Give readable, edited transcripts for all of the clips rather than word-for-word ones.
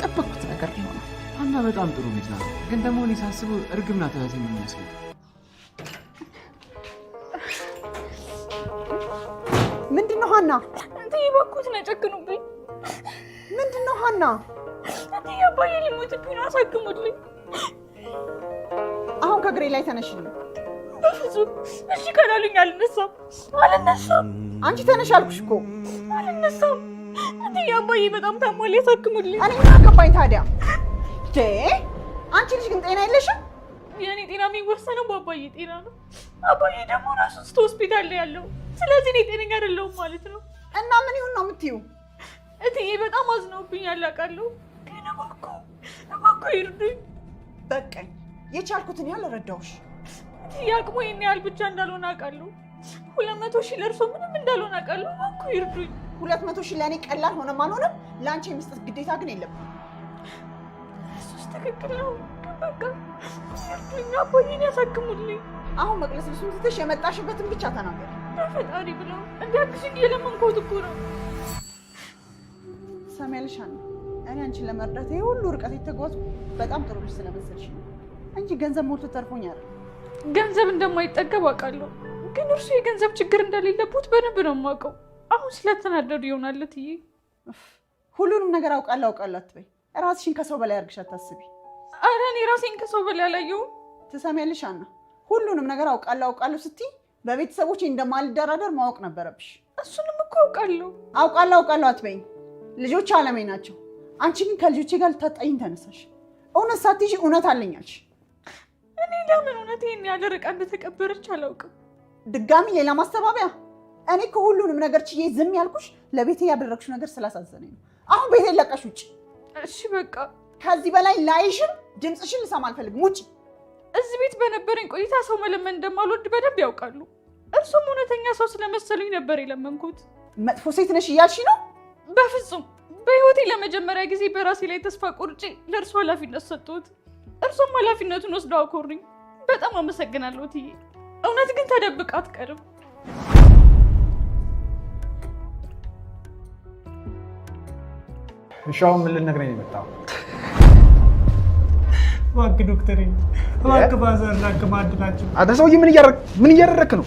ያልጠበቅኩት ነገር ነው። ሀና በጣም ጥሩ ልጅ ናት፣ ግን ደግሞ እኔ ሳስበው እርግብ ናት እህቴ የሚመስለኝ። ምንድነው ሀና? እንትን ይበኩት ነው ጨክኑብኝ። ምንድነው ሀና? እንትን አባዬ ሊሞትብኝ ነው፣ አሳክሙልኝ። አሁን ከእግሬ ላይ ተነሽልኝ። በፍጹም እሺ ካላሉኝ አልነሳም። አንቺ ተነሽ አልኩሽ እኮ። አልነሳም። እንትን አባዬ በጣም ታሟል፣ ያሳክሙልኝ። እኔ ምን አገባኝ ታዲያ? አንቺ ልጅ ግን ጤና የለሽም። የእኔ ጤና የሚወሰነው በአባዬ ጤና ነው። አባዬ ደግሞ ራሱ ሆስፒታል ላይ ያለው፣ ስለዚህ እኔ ጤነኛ አይደለሁም ማለት ነው። እና ምን ይሁን ነው የምትይው? እትዬ በጣም አዝነውብኛል አውቃለሁ፣ ግን እባክዎ ይርዱኝ። በቃኝ፣ የቻልኩትን ያህል ረዳሁሽ። እትዬ አቅሙ ይሄን ያህል ብቻ እንዳልሆነ አውቃለሁ። 200 ሺህ ለእርሶ ምንም እንዳልሆነ አውቃለሁ። እባክዎ ይርዱኝ። 200 ሺህ ለእኔ ቀላል ሆነም አልሆነም ለአንቺ የመስጠት ግዴታ ግን የለብኝም። እሱስ ትክክል ነው፣ ግን በቃ ይርዱኝ፣ አባዬን ያሳክሙልኝ። አሁን መቅለስ ልብሱን ትተሽ የመጣሽበትን ብቻ ተናገሪ። በፈጣሪ ብለው እንዲያግሽኝ የለመንኩት እኮ ነው። ሰሚያልሽ ሀና፣ እኔ አንቺን ለመርዳት ይሄ ሁሉ ርቀት የተጓዝኩ በጣም ጥሩ ልጅ ስለመሰልሽ ነው እንጂ ገንዘብ ሞልቶ ተርፎኝ አይደል። ገንዘብ እንደማይጠገብ አውቃለሁ፣ ግን እርሱ የገንዘብ ችግር እንደሌለበት በደንብ ነው የማውቀው። አሁን ስለተናደዱ ይሆናል እትዬ። ሁሉንም ነገር አውቃለሁ አትበይ። ራስሽን ከሰው በላይ አድርግሽ አታስቢ። ኧረ እኔ ራሴን ከሰው በላይ አላየሁም። ትሰሚያለሽ ሀና፣ ሁሉንም ነገር አውቃለሁ ስትይ በቤተሰቦቼ እንደማልደራደር ማወቅ ነበረብሽ። እሱንም እኮ አውቃለሁ አትበይኝ። ልጆች አለሜ ናቸው። አንቺ ግን ከልጆቼ ጋር ልታጣይኝ ተነሳሽ። እውነት ሳትይዥ እውነት አለኛልሽ። እኔ ለምን እውነት ይሄን ያለ ርቃ እንደተቀበረች አላውቅም። ድጋሚ ሌላ ማስተባበያ? እኔ ከሁሉንም ነገር ችዬ ዝም ያልኩሽ ለቤቴ ያደረግሽው ነገር ስላሳዘነኝ ነው። አሁን ቤቴን ለቀሽ ውጭ። እሺ በቃ ከዚህ በላይ ላይሽም ድምፅሽን ልሰማ አልፈልግም። ውጭ። እዚህ ቤት በነበረኝ ቆይታ ሰው መለመን እንደማልወድ በደንብ ያውቃሉ። እርሱም እውነተኛ ሰው ስለመሰሉኝ ነበር የለመንኩት። መጥፎ ሴት ነሽ እያልሽ ነው? በፍጹም። በህይወቴ ለመጀመሪያ ጊዜ በራሴ ላይ ተስፋ ቆርጬ ለእርሱ ኃላፊነት ሰጥቶት፣ እርሱም ኃላፊነቱን ወስደው አኮሩኝ። በጣም አመሰግናለሁ እትዬ። እውነት ግን ተደብቃ አትቀርም። እሺ አሁን ምን ልትነግረኝ ነው የመጣው? እባክህ ዶክተር፣ እባክህ ባዛርና ከማድ ናቸው። አንተ ሰውዬ ምን እያደረክ ነው?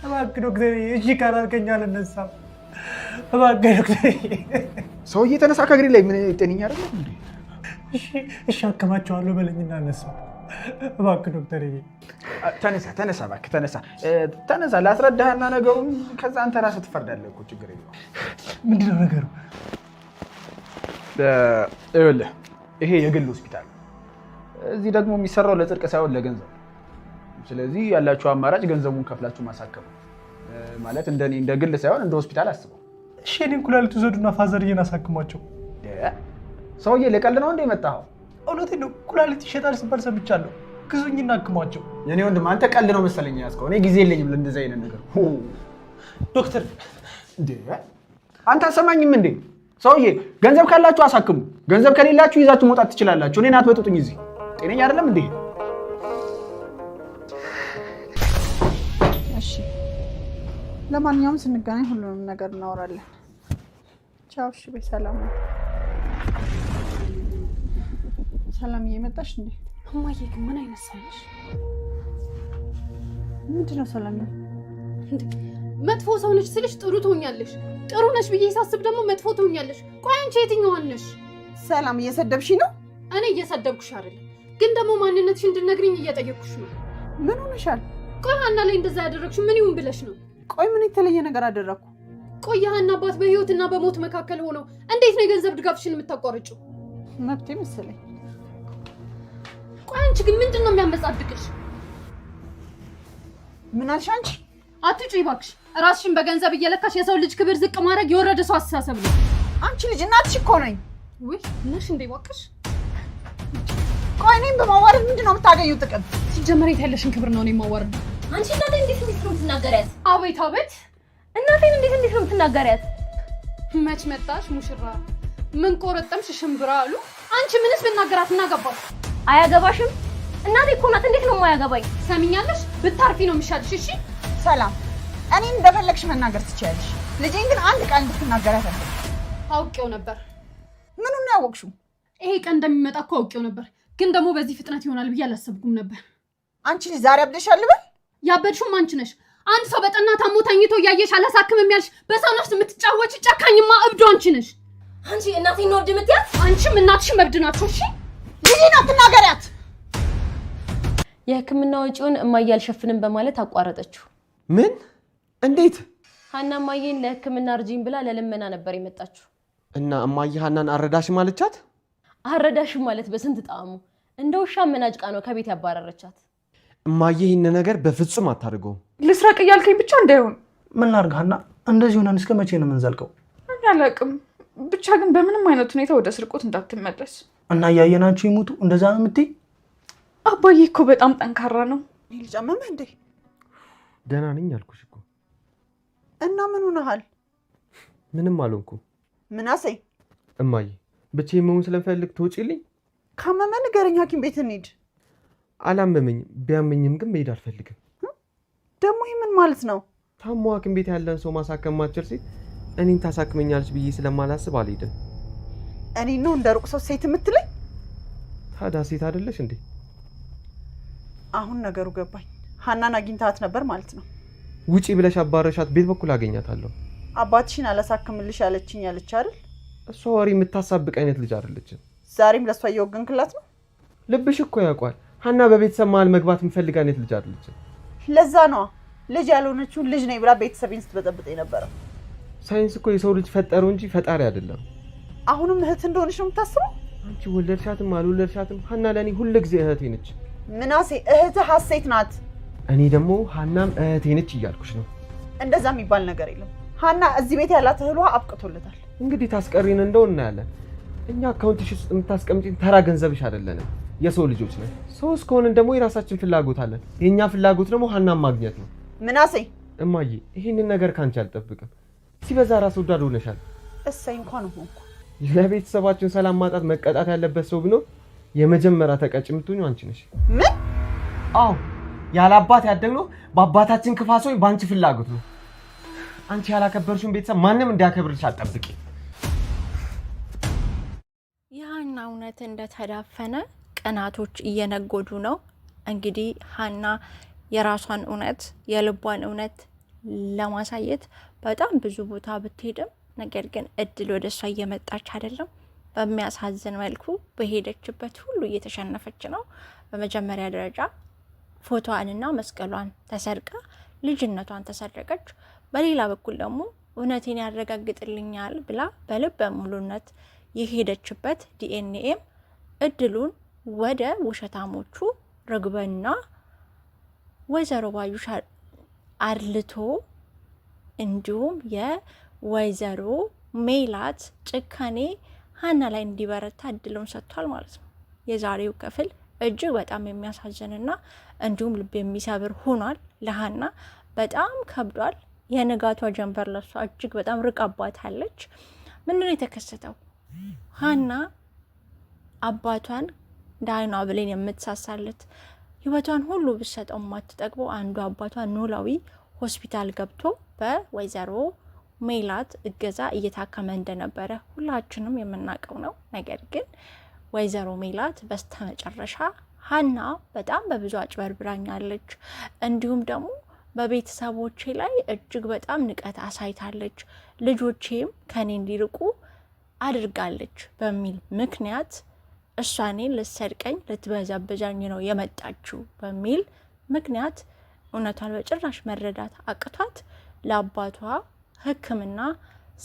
እባክህ ዶክተር፣ እሺ ካላልከኝ አልነሳም። እባክህ ዶክተር። ሰውዬ ተነሳ ከእግሬ ላይ። ምን ጤነኛ አይደለም እንዴ? እሺ አከማቸዋለሁ በለኝና አነሳ። እባክህ ዶክተር። ተነሳ እባክህ ተነሳ። ላስረዳህና ነገሩን ከዛ አንተ ራስህ ትፈርዳለህ እኮ። ችግር የለውም። ምንድነው ነገሩ? ይኸውልህ ይሄ የግል ሆስፒታል፣ እዚህ ደግሞ የሚሰራው ለጽድቅ ሳይሆን ለገንዘብ። ስለዚህ ያላችሁ አማራጭ ገንዘቡን ከፍላችሁ ማሳከም ማለት እንደኔ እንደ ግል ሳይሆን እንደ ሆስፒታል አስበው። እሺ እኔን ኩላሊት ውሰዱና ፋዘርዬን አሳክሟቸው። ሰውዬ ለቀልድ ነው እንደ የመጣኸው? እውነቴን ነው። ኩላሊት ይሸጣል ሲባል ሰምቻለሁ። ግዙኝና አክሟቸው። የኔ ወንድም አንተ ቀልድ ነው መሰለኝ ያዝከው። እኔ ጊዜ የለኝም ለእንደዚህ አይነት ነገር። ዶክተር አንተ አሰማኝም እንዴ? ሰውዬ ገንዘብ ካላችሁ አሳክሙ፣ ገንዘብ ከሌላችሁ ይዛችሁ መውጣት ትችላላችሁ። እኔን አትበጡኝ። እዚህ ጤነኛ አይደለም እንዴ? እሺ ለማንኛውም ስንገናኝ ሁሉንም ነገር እናወራለን። ቻው። እሺ በሰላም ነው። ሰላም እየመጣሽ እንዴ? እማዬ ግን ምን አይነት ሰው ነሽ? ምንድነው ሰላም? መጥፎ ሰው ነሽ ስልሽ ጥሩ ትሆኛለሽ፣ ጥሩ ነሽ ብዬ ሳስብ ደግሞ መጥፎ ትሆኛለሽ። ቆይ አንቺ የትኛዋን ነሽ? ሰላም እየሰደብሽ ነው? እኔ እየሰደብኩሽ አይደለም፣ ግን ደግሞ ማንነትሽ እንድትነግሪኝ እየጠየቅኩሽ ነው። ምን ሆነሻል? ቆይ ሀና ላይ እንደዛ ያደረግሽ ምን ይሁን ብለሽ ነው? ቆይ ምን የተለየ ነገር አደረኩ? ቆይ ሀና አባት በህይወትና በሞት መካከል ሆነው እንዴት ነው የገንዘብ ድጋፍሽን የምታቋርጪው? መብቴ መሰለኝ። ቆይ አንቺ ግን ምንድነው የሚያመጻድቅሽ? ምን አልሽ አንቺ? አትጩይ እባክሽ። ራስሽን በገንዘብ እየለካሽ የሰው ልጅ ክብር ዝቅ ማድረግ የወረደ ሰው አስተሳሰብ ነው። አንቺ ልጅ እናትሽ እኮ ነኝ። ውይ ነሽ እንዴ እባክሽ። ቆይ እኔን በማዋረድ ምንድነው የምታገኙ ጥቅም? ሲጀመር የት ያለሽን ክብር ነው እኔ የማዋረድ? አንቺ እናቴን እንዴት ነው የምትናገሪያት? አቤት አቤት። እናቴን እንዴት ነው የምትናገሪያት? መች መጣሽ ሙሽራ? ምን ቆረጠምሽ ሽምብራ አሉ። አንቺ ምንስ ብናገራት እናገባሽ? አያገባሽም። እናቴ እኮ ናት። እንዴት ነው የማያገባኝ? ሰሚኛለሽ? ብታርፊ ነው የሚሻልሽ። እሺ ሰላም፣ እኔን እንደፈለግሽ መናገር ትችያለሽ። ልጄን ግን አንድ ቃል እንድትናገሪያት አልፈልግም። አውቄው ነበር። ምኑን ነው ያወቅሽው? ይሄ ቀን እንደሚመጣ እኮ አውቄው ነበር፣ ግን ደግሞ በዚህ ፍጥነት ይሆናል ብዬ አላሰብኩም ነበር። አንቺ ልጅ ዛሬ አብደሻል ልበል? ያበድሽውም አንቺ ነሽ። አንድ ሰው በጠና ታሞ ተኝቶ እያየሽ አላሳክምም ያልሽ በሰው ነፍስ የምትጫወች ጨካኝማ እብዶ አንቺ ነሽ። አንቺ እናቴን ነው እብድ የምትያት? አንቺም እናትሽም እብድ ናችሁ። እሺ ልጅ ነው ትናገሪያት። የህክምና ወጪውን እማዬ አልሸፍንም በማለት አቋረጠችው። ምን? እንዴት? ሀና እማዬን ለህክምና እርጂኝ ብላ ለልመና ነበር የመጣችው። እና እማዬ ሀናን አረዳሽም አለቻት? አረዳሽም ማለት በስንት ጣዕሙ እንደ ውሻ መናጭቃ ነው ከቤት ያባረረቻት። እማዬ ይህን ነገር በፍጹም አታድርገውም። ልስረቅ እያልከኝ ብቻ እንዳይሆን። ምን ላድርግ ሀና? እንደዚህ ሆነን እስከ መቼ ነው የምንዘልቀው? እኔ አላውቅም፣ ብቻ ግን በምንም አይነት ሁኔታ ወደ ስርቆት እንዳትመለስ። እና እያየናቸው ይሙቱ እንደዛ ነው የምትይ? አባዬ እኮ በጣም ጠንካራ ነው። ይሄ ልጅ አመመህ እንዴ? ደህና ነኝ አልኩሽ እኮ። እና ምን ሆነሃል? ምንም አልሆንኩም። ምናሴ እማዬ ብቻዬን መሆን ስለምፈልግ ትወጪልኝ? ካመመ ንገረኝ፣ ሐኪም ቤት እንሂድ። አላመመኝም፣ ቢያመኝም ግን መሄድ አልፈልግም። ደግሞ ይህ ምን ማለት ነው? ታሞ ሐኪም ቤት ያለን ሰው ማሳከም ማትችል ሴት እኔን ታሳክመኛለች ብዬ ስለማላስብ አልሄድም። እኔ ነው እንደ ሩቅ ሰው ሴት የምትለኝ? ታዲያ ሴት አይደለሽ እንዴ? አሁን ነገሩ ገባኝ። ሀናን አግኝታት ነበር ማለት ነው? ውጪ ብለሽ አባረሻት፣ ቤት በኩል አገኛታለሁ። አባትሽን አላሳክምልሽ ያለችኝ ያለች አይደል? እሷ ወሬ የምታሳብቅ አይነት ልጅ አይደለችም። ዛሬም ለሷ እየወገንክላት ነው? ልብሽ እኮ ያውቋል። ሀና በቤተሰብ መሀል መግባት የምፈልግ አይነት ልጅ አይደለችም። ለዛ ነዋ ልጅ ያልሆነችውን ልጅ ነኝ ብላ ቤተሰቤን ስትበጠብጥ የነበረው። ሳይንስ እኮ የሰው ልጅ ፈጠረው እንጂ ፈጣሪ አይደለም። አሁንም እህት እንደሆነች ነው የምታስበው? አንቺ ወለድሻትም አልወለድሻትም ሀና ለእኔ ሁሉ ጊዜ እህቴ ነች። ምናሴ እህትህ ሀሴት ናት። እኔ ደግሞ ሀናም እህቴ ነች እያልኩሽ ነው። እንደዛ የሚባል ነገር የለም። ሀና እዚህ ቤት ያላት እህሏ አብቅቶለታል። እንግዲህ ታስቀሪን እንደው እናያለን። እኛ አካውንትሽ ውስጥ የምታስቀምጪን ተራ ገንዘብሽ አይደለንም፣ የሰው ልጆች ነን። ሰው እስከሆንን ደግሞ የራሳችን ፍላጎት አለን። የእኛ ፍላጎት ደግሞ ሀናን ማግኘት ነው። ምናሴ እማዬ ይህንን ነገር ካንቺ አልጠብቅም። ሲበዛ ራስ ወዳድ ሆነሻል። እሰይ እንኳን ሆንኩ። ለቤተሰባችን ሰላም ማጣት መቀጣት ያለበት ሰው ቢኖር የመጀመሪያ ተቀጭ የምትሆኚው አንቺ ነሽ። ምን? አዎ ያለ አባት ያደግነው በአባታችን ክፋት ወይ በአንቺ ፍላጎት ነው። አንቺ ያላከበርሽውን ቤተሰብ ማንም እንዲያከብርሽ አትጠብቂ። የሀና እውነት እንደተዳፈነ ቀናቶች እየነጎዱ ነው። እንግዲህ ሀና የራሷን እውነት የልቧን እውነት ለማሳየት በጣም ብዙ ቦታ ብትሄድም ነገር ግን እድል ወደ እሷ እየመጣች አይደለም። በሚያሳዝን መልኩ በሄደችበት ሁሉ እየተሸነፈች ነው። በመጀመሪያ ደረጃ ፎቶዋንና መስቀሏን ተሰርቃ ልጅነቷን ተሰረቀች። በሌላ በኩል ደግሞ እውነቴን ያረጋግጥልኛል ብላ በልበ ሙሉነት የሄደችበት ዲኤንኤም እድሉን ወደ ውሸታሞቹ ርግበና ወይዘሮ ባዩሽ አርልቶ እንዲሁም የወይዘሮ ሜላት ጭካኔ ሀና ላይ እንዲበረታ እድሉን ሰጥቷል ማለት ነው። የዛሬው ክፍል እጅግ በጣም የሚያሳዝንና እንዲሁም ልብ የሚሰብር ሆኗል። ለሀና በጣም ከብዷል። የንጋቷ ጀንበር ለሷ እጅግ በጣም ርቃባታለች። ምንድነው የተከሰተው? ሀና አባቷን ዳይኗ ብሌን የምትሳሳለት ህይወቷን ሁሉ ብትሰጠው ማትጠግበው አንዱ አባቷ ኖላዊ ሆስፒታል ገብቶ በወይዘሮ ሜላት እገዛ እየታከመ እንደነበረ ሁላችንም የምናውቀው ነው። ነገር ግን ወይዘሮ ሜላት በስተመጨረሻ ሀና በጣም በብዙ አጭበርብራኛለች፣ እንዲሁም ደግሞ በቤተሰቦቼ ላይ እጅግ በጣም ንቀት አሳይታለች፣ ልጆቼም ከኔ እንዲርቁ አድርጋለች በሚል ምክንያት እሷኔን ልትሰርቀኝ ልትበዛበዛኝ ነው የመጣችው በሚል ምክንያት እውነቷን በጭራሽ መረዳት አቅቷት ለአባቷ ሕክምና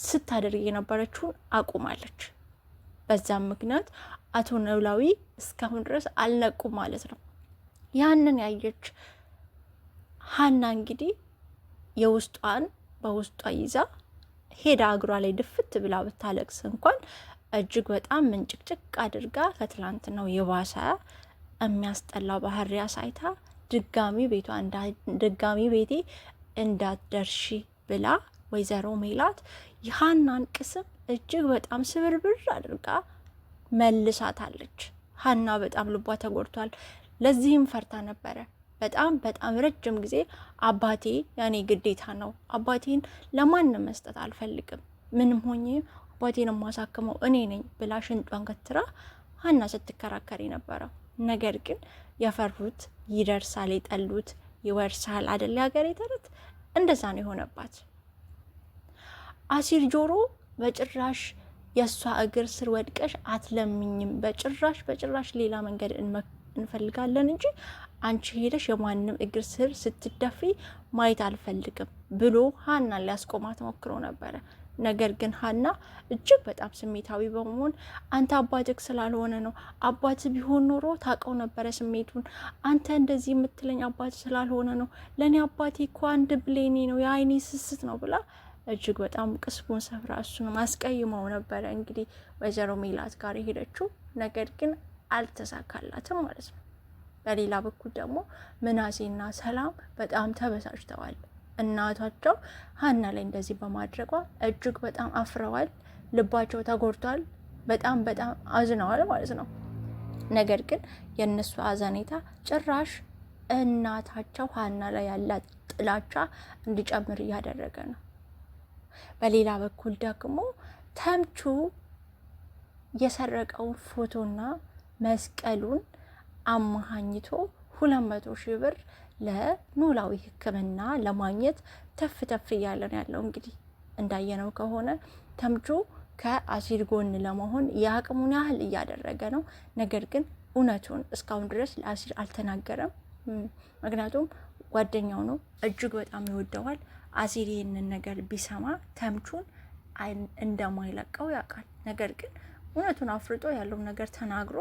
ስታደርግ የነበረችውን አቁማለች። በዛም ምክንያት አቶ ኖላዊ እስካሁን ድረስ አልነቁም ማለት ነው። ያንን ያየች ሀና እንግዲህ የውስጧን በውስጧ ይዛ ሄዳ እግሯ ላይ ድፍት ብላ ብታለቅስ እንኳን እጅግ በጣም ምንጭቅጭቅ አድርጋ ከትላንትናው የባሰ የሚያስጠላ ባህሪ አሳይታ ድጋሚ ቤቴ እንዳትደርሺ ብላ ወይዘሮ ሜላት የሀናን ቅስም እጅግ በጣም ስብርብር አድርጋ መልሳታለች። ሀና በጣም ልቧ ተጎድቷል። ለዚህም ፈርታ ነበረ። በጣም ረጅም ጊዜ አባቴ ያኔ ግዴታ ነው፣ አባቴን ለማንም መስጠት አልፈልግም፣ ምንም ሆኜ አባቴን የማሳክመው እኔ ነኝ ብላ ሽንጧን ገትራ ሀና ስትከራከር ነበረው። ነገር ግን የፈሩት ይደርሳል፣ የጠሉት ይወርሳል አይደል ሀገሬ ተረት። እንደዛ ነው የሆነባት። አሲር ጆሮ በጭራሽ የእሷ እግር ስር ወድቀሽ አትለምኝም፣ በጭራሽ ሌላ መንገድ እንፈልጋለን እንጂ አንቺ ሄደሽ የማንም እግር ስር ስትደፊ ማየት አልፈልግም ብሎ ሀናን ሊያስቆማት ሞክሮ ነበረ። ነገር ግን ሀና እጅግ በጣም ስሜታዊ በመሆን አንተ አባትህ ስላልሆነ ነው፣ አባት ቢሆን ኖሮ ታውቀው ነበረ ስሜቱን፣ አንተ እንደዚህ የምትለኝ አባት ስላልሆነ ነው፣ ለእኔ አባቴ እኮ አንድ ብሌኔ ነው፣ የአይኔ ስስት ነው ብላ እጅግ በጣም ቅስሙን ሰፍራ እሱን ማስቀይመው ነበረ እንግዲህ ወይዘሮ ሜላት ጋር የሄደችው። ነገር ግን አልተሳካላትም ማለት ነው። በሌላ በኩል ደግሞ ምናሴና ሰላም በጣም ተበሳጭተዋል። እናታቸው ሀና ላይ እንደዚህ በማድረጓ እጅግ በጣም አፍረዋል። ልባቸው ተጎድቷል። በጣም አዝነዋል ማለት ነው። ነገር ግን የእነሱ አዘኔታ ጭራሽ እናታቸው ሀና ላይ ያላት ጥላቻ እንዲጨምር እያደረገ ነው። በሌላ በኩል ደግሞ ተምቹ የሰረቀውን ፎቶና መስቀሉን አማሃኝቶ 200,000 ብር ለኖላዊ ሕክምና ለማግኘት ተፍ እያለ ነው ያለው። እንግዲህ እንዳየነው ከሆነ ተምቹ ከአሲር ጎን ለመሆን የአቅሙን ያህል እያደረገ ነው። ነገር ግን እውነቱን እስካሁን ድረስ ለአሲር አልተናገረም። ምክንያቱም ጓደኛው ነው፣ እጅግ በጣም ይወደዋል። አሲር ይህንን ነገር ቢሰማ ተምቹን እንደማይለቀው ያውቃል። ነገር ግን እውነቱን አፍርጦ ያለውን ነገር ተናግሮ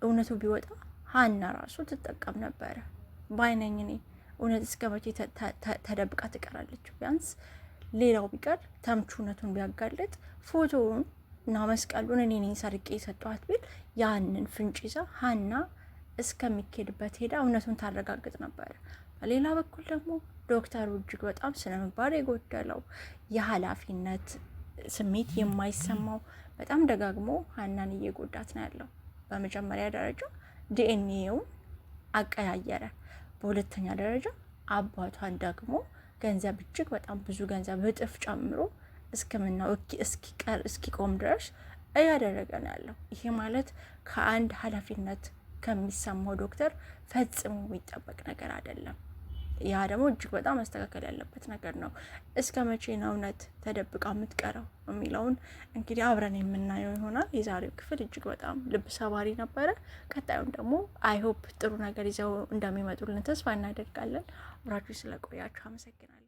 እውነቱ ቢወጣ ሀና ራሱ ትጠቀም ነበረ ባይነኝ። እኔ እውነት እስከ መቼ ተደብቃ ትቀራለች? ቢያንስ ሌላው ቢቀር ተምቹ እውነቱን ቢያጋልጥ ፎቶውን እና መስቀሉን እኔ ነኝ ሰርቄ የሰጠኋት ቢል ያንን ፍንጭ ይዛ ሀና እስከሚኬድበት ሄዳ እውነቱን ታረጋግጥ ነበረ። በሌላ በኩል ደግሞ ዶክተሩ እጅግ በጣም ስነ ምግባር የጎደለው የኃላፊነት ስሜት የማይሰማው በጣም ደጋግሞ ሀናን እየጎዳት ነው ያለው። በመጀመሪያ ደረጃ ዲኤንኤውን አቀያየረ። በሁለተኛ ደረጃ አባቷን ደግሞ ገንዘብ እጅግ በጣም ብዙ ገንዘብ እጥፍ ጨምሮ ሕክምናው እስኪቆም ድረስ እያደረገ ነው ያለው። ይሄ ማለት ከአንድ ኃላፊነት ከሚሰማው ዶክተር ፈጽሞ የሚጠበቅ ነገር አይደለም። ያ ደግሞ እጅግ በጣም መስተካከል ያለበት ነገር ነው። እስከ መቼ ነው እውነት ተደብቃ የምትቀረው የሚለውን እንግዲህ አብረን የምናየው ይሆናል። የዛሬው ክፍል እጅግ በጣም ልብ ሰባሪ ነበረ። ቀጣዩን ደግሞ አይሆፕ ጥሩ ነገር ይዘው እንደሚመጡልን ተስፋ እናደርጋለን። አብራችሁ ስለቆያችሁ አመሰግናለሁ።